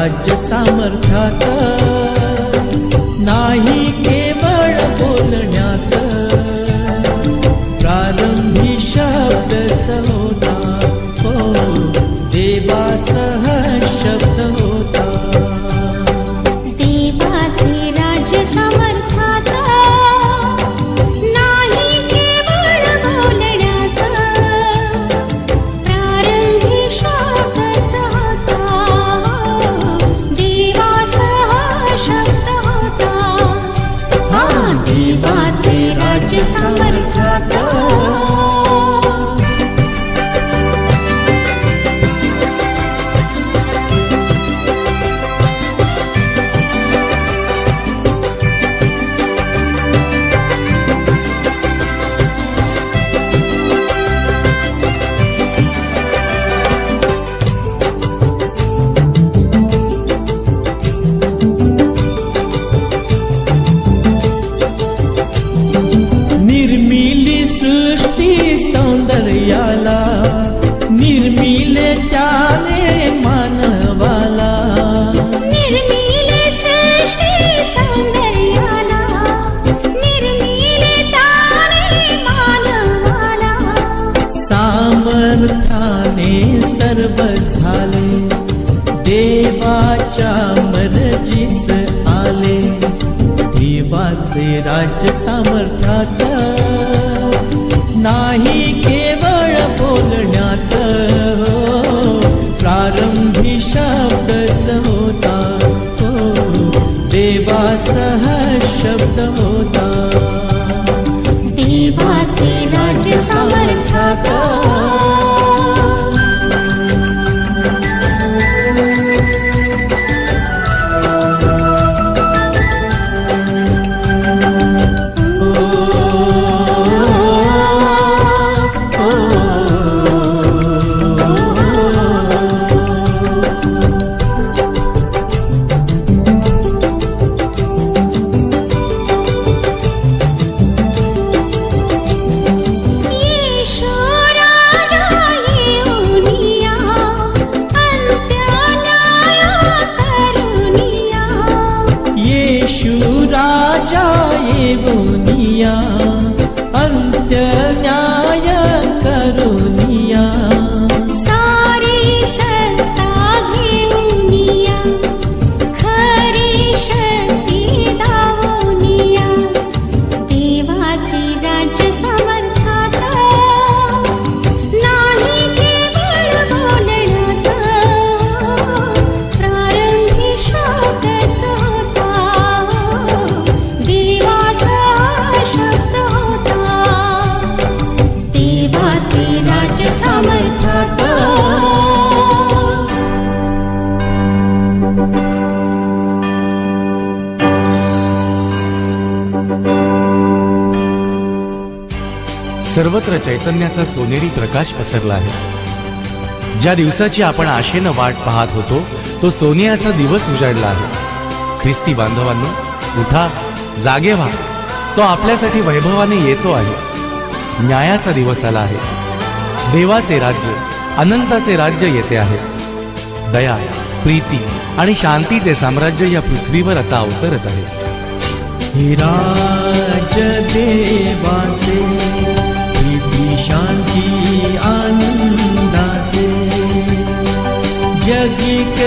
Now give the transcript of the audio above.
राज्य सामर्थ्यात, नाही केवळ बोलण्यात, प्रारंभी शब्दच होता, हो देवासह शब्द होता. देवाचे राज्य सामर्थ्यात, नाही केवळ बोलण्यात, प्रारंभी शब्दच होता, देवासह शब्द होता. हा देवाचे राज्य सामर्थ्यात. सौंदर्याला निर्मिले त्याने मानवाला, निर्मिले सृष्टी सौंदर्याला, निर्मिले त्याने मानवाला. सामर्थ्याने सर्व झाले, देवाच्या मर्जीस आले. देवाचे राज्य सामर्थ्यात, नाही केवळ बोलण्यात, प्रारंभी शब्दच होता, हो देवासह शब्द होता. देवाचे राज्य सामर्थ्यात. अंत्य न्याय करुनिया, सारी सत्ता घेऊनिया, खरी शक्ती दावनिया. देवाचे राज्य सामर्थ्यात, नाही केवळ बोलण्यात, प्रारंभी शब्दच होता, देवासह शब्द होता. देवाचे राज्य सामर्थ्यात. सर्वत्र चैतन्याचा सोनेरी प्रकाश पसरला आहे. ज्या दिवसाची आपण आशेनं वाट पाहत होतो, तो सोनियाचा दिवस उजाडला आहे. ख्रिस्ती बांधवांनो, उठा, जागे व्हा. तो आपल्यासाठी वैभवाने येतो आहे. न्यायाचा दिवस आला आहे. देवाचे राज्य, अनंताचे राज्य येते आहे. दया, प्रीती आणि शांतीचे साम्राज्य या पृथ्वीवर आता अवतरत आहे. हे राज्य देवाचे, प्रीती शांती आनंदाचे, जगिक